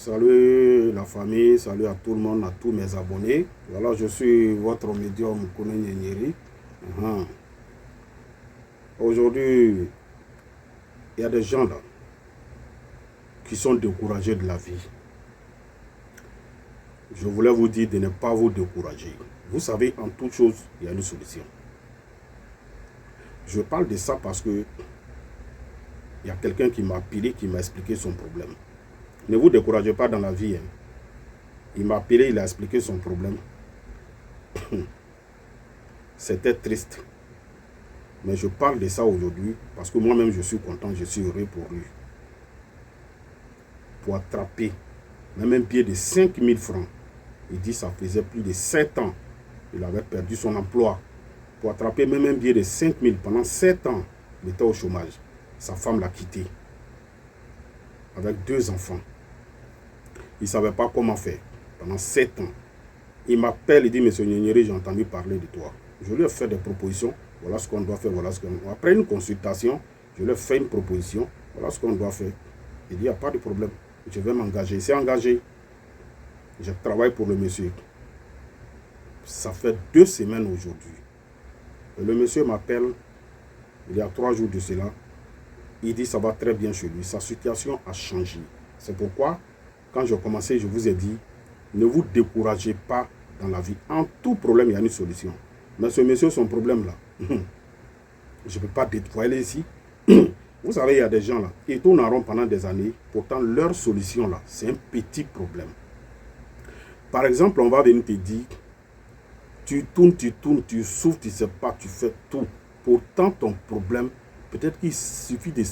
Salut la famille, salut à tout le monde, à tous mes abonnés. Voilà, je suis votre médium Kouné Nyeri. Aujourd'hui, il y a des gens là qui sont découragés de la vie. Je voulais vous dire de ne pas vous décourager. Vous savez, en toute chose, il y a une solution. Je parle de ça parce que il y a quelqu'un qui m'a appelé, qui m'a expliqué son problème. Ne vous découragez pas dans la vie. Il m'a appelé, il a expliqué son problème. C'était triste. Mais je parle de ça aujourd'hui parce que moi-même je suis content, je suis heureux pour lui. Pour attraper même un billet de 5 000 francs. Il dit que ça faisait plus de 7 ans. Il avait perdu son emploi. Pour attraper même un billet de 5 000 pendant 7 ans, il était au chômage. Sa femme l'a quitté. Avec 2 enfants. Il ne savait pas comment faire. Pendant 7 ans. Il m'appelle, il dit, monsieur Nyeri, j'ai entendu parler de toi. Je lui ai fait des propositions. Voilà ce qu'on doit faire. Voilà ce qu'on doit. Après une consultation, je lui ai fait une proposition. Voilà ce qu'on doit faire. Il dit, il n'y a pas de problème. Je vais m'engager. Il s'est engagé. Je travaille pour le monsieur. Ça fait 2 semaines aujourd'hui. Et le monsieur m'appelle, il y a 3 jours de cela. Il dit, ça va très bien chez lui. Sa situation a changé. C'est pourquoi, quand j'ai commencé, je vous ai dit, ne vous découragez pas dans la vie. En tout problème, il y a une solution. Mais ce monsieur, son problème là, je ne peux pas dévoiler ici. Vous savez, il y a des gens là, qui tournent en rond pendant des années. Pourtant, leur solution là, c'est un petit problème. Par exemple, on va venir te dire, tu tournes, tu souffres, tu ne sais pas, tu fais tout. Pourtant, ton problème, peut-être qu'il suffit de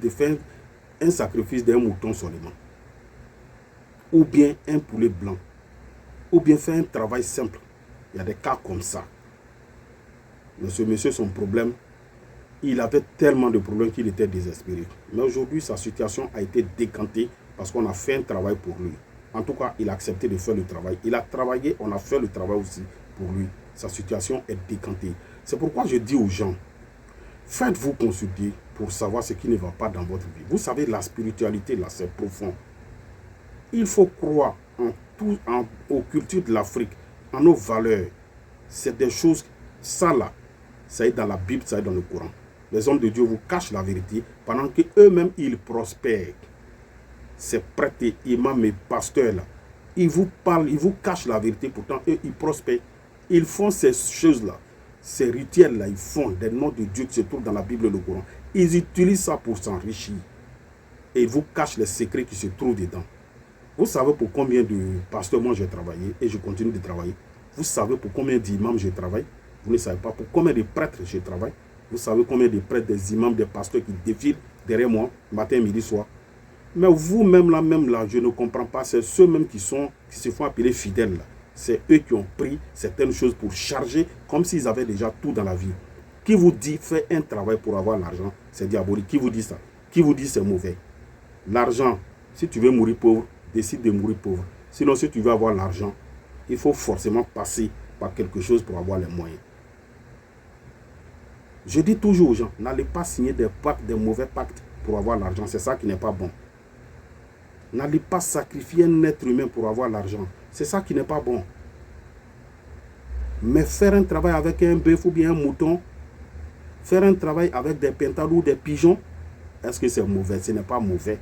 faire un sacrifice d'un mouton seulement. Ou bien un poulet blanc. Ou bien faire un travail simple. Il y a des cas comme ça. Mais ce monsieur, son problème, il avait tellement de problèmes qu'il était désespéré. Mais aujourd'hui, sa situation a été décantée parce qu'on a fait un travail pour lui. En tout cas, il a accepté de faire le travail. Il a travaillé, on a fait le travail aussi pour lui. Sa situation est décantée. C'est pourquoi je dis aux gens, faites-vous consulter pour savoir ce qui ne va pas dans votre vie. Vous savez, la spiritualité, là, c'est profond. Il faut croire aux cultures de l'Afrique, en nos valeurs. C'est des choses, ça là, ça est dans la Bible, ça est dans le Coran. Les hommes de Dieu vous cachent la vérité pendant qu'eux-mêmes, ils prospèrent. Ces prêtres, imams et pasteurs là, ils vous parlent, ils vous cachent la vérité, pourtant eux, ils prospèrent. Ils font ces choses-là, ces rituels-là, ils font des noms de Dieu qui se trouvent dans la Bible et le Coran. Ils utilisent ça pour s'enrichir. Et ils vous cachent les secrets qui se trouvent dedans. Vous savez pour combien de pasteurs moi j'ai travaillé et je continue de travailler. Vous savez pour combien d'imams je travaille. Vous ne savez pas pour combien de prêtres je travaille. Vous savez combien de prêtres, des imams, des pasteurs qui défilent derrière moi, matin, midi, soir. Mais vous-même là, je ne comprends pas. C'est ceux-mêmes qui se font appeler fidèles. C'est eux qui ont pris certaines choses pour charger comme s'ils avaient déjà tout dans la vie. Qui vous dit fais un travail pour avoir l'argent, c'est diabolique. Qui vous dit ça? Qui vous dit c'est mauvais? L'argent, si tu veux mourir pauvre, décide de mourir pauvre. Sinon, si tu veux avoir l'argent, il faut forcément passer par quelque chose pour avoir les moyens. Je dis toujours aux gens, n'allez pas signer des pactes, des mauvais pactes pour avoir l'argent. C'est ça qui n'est pas bon. N'allez pas sacrifier un être humain pour avoir l'argent. C'est ça qui n'est pas bon. Mais faire un travail avec un bœuf ou bien un mouton, faire un travail avec des pintades ou des pigeons, est-ce que c'est mauvais? Ce n'est pas mauvais.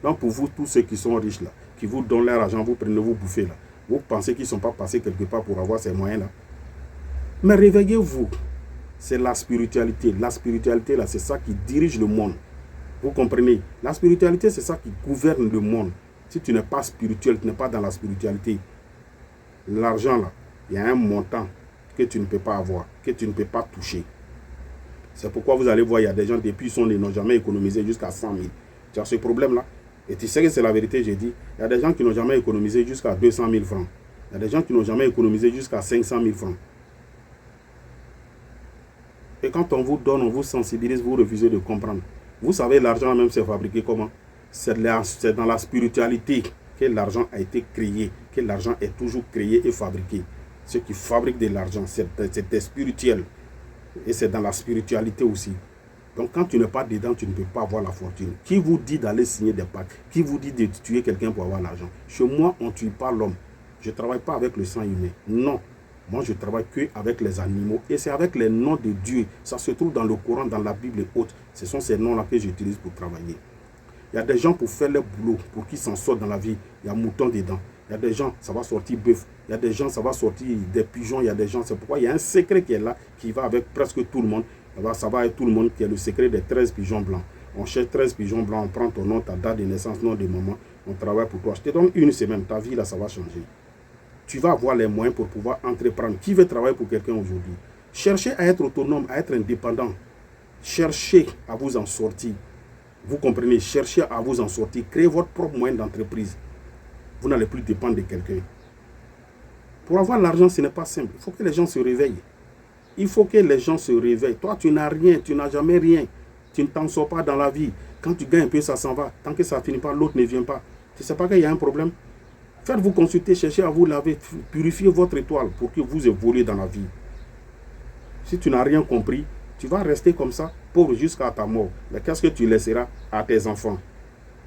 Donc pour vous, tous ceux qui sont riches là, qui vous donnent leur argent, vous prenez, vous bouffez là. Vous pensez qu'ils ne sont pas passés quelque part pour avoir ces moyens là. Mais réveillez-vous. C'est la spiritualité. La spiritualité là, c'est ça qui dirige le monde. Vous comprenez? La spiritualité, c'est ça qui gouverne le monde. Si tu n'es pas spirituel, tu n'es pas dans la spiritualité, l'argent là, il y a un montant que tu ne peux pas avoir, que tu ne peux pas toucher. C'est pourquoi vous allez voir, il y a des gens, depuis ils n'ont jamais économisé jusqu'à 100 000. Tu as ce problème-là. Et tu sais que c'est la vérité, j'ai dit. Il y a des gens qui n'ont jamais économisé jusqu'à 200 000 francs. Il y a des gens qui n'ont jamais économisé jusqu'à 500 000 francs. Et quand on vous donne, on vous sensibilise, vous refusez de comprendre. Vous savez, l'argent même c'est fabriqué comment? C'est dans la spiritualité que l'argent a été créé, que l'argent est toujours créé et fabriqué. Ceux qui fabriquent de l'argent, c'est spirituel. Et c'est dans la spiritualité aussi. Donc quand tu n'es pas dedans, tu ne peux pas avoir la fortune. Qui vous dit d'aller signer des pactes? Qui vous dit de tuer quelqu'un pour avoir l'argent? Chez moi, on ne tue pas l'homme. Je ne travaille pas avec le sang humain. Non. Moi, je travaille que avec les animaux. Et c'est avec les noms de Dieu. Ça se trouve dans le Coran, dans la Bible et autres. Ce sont ces noms-là que j'utilise pour travailler. Il y a des gens pour faire leur boulot, pour qu'ils s'en sortent dans la vie. Il y a mouton dedans. Il y a des gens, ça va sortir bœuf. Il y a des gens, ça va sortir des pigeons. Il y a des gens, c'est pourquoi il y a un secret qui est là, qui va avec presque tout le monde. Ça va avec tout le monde, qui est le secret des 13 pigeons blancs. On cherche 13 pigeons blancs, on prend ton nom, ta date de naissance, nom de maman. On travaille pour toi. Je te donne une semaine, ta vie là, ça va changer. Tu vas avoir les moyens pour pouvoir entreprendre. Qui veut travailler pour quelqu'un aujourd'hui? Cherchez à être autonome, à être indépendant. Cherchez à vous en sortir. Vous comprenez? Cherchez à vous en sortir. Créez votre propre moyen d'entreprise. Vous n'allez plus dépendre de quelqu'un. Pour avoir l'argent, ce n'est pas simple. Il faut que les gens se réveillent. Il faut que les gens se réveillent. Toi, tu n'as rien, tu n'as jamais rien. Tu ne t'en sors pas dans la vie. Quand tu gagnes un peu, ça s'en va. Tant que ça ne finit pas, l'autre ne vient pas. Tu ne sais pas qu'il y a un problème? Faites-vous consulter, cherchez à vous laver, purifiez votre étoile pour que vous évoluez dans la vie. Si tu n'as rien compris, tu vas rester comme ça, pauvre jusqu'à ta mort. Mais qu'est-ce que tu laisseras à tes enfants?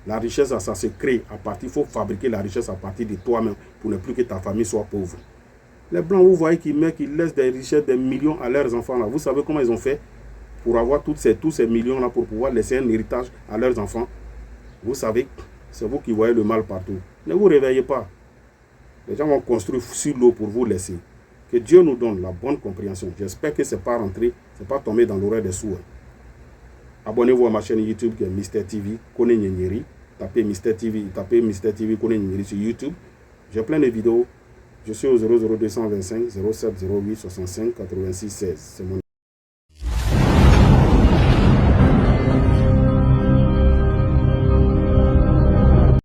La richesse, ça se crée à partir, il faut fabriquer la richesse à partir de toi-même pour ne plus que ta famille soit pauvre. Les Blancs, vous voyez qu'ils laissent des richesses, des millions à leurs enfants là. Vous savez comment ils ont fait pour avoir tous ces millions-là, pour pouvoir laisser un héritage à leurs enfants? Vous savez, c'est vous qui voyez le mal partout. Ne vous réveillez pas. Les gens vont construire sur l'eau pour vous laisser. Que Dieu nous donne la bonne compréhension. J'espère que ce n'est pas rentré, ce n'est pas tombé dans l'oreille des sourds. Abonnez-vous à ma chaîne YouTube qui est Mister TV Kone Nyenyeri. Tapez Mister TV Kone Nyenyeri sur YouTube. J'ai plein de vidéos. Je suis au 00225 07 08 65 86 16. C'est mon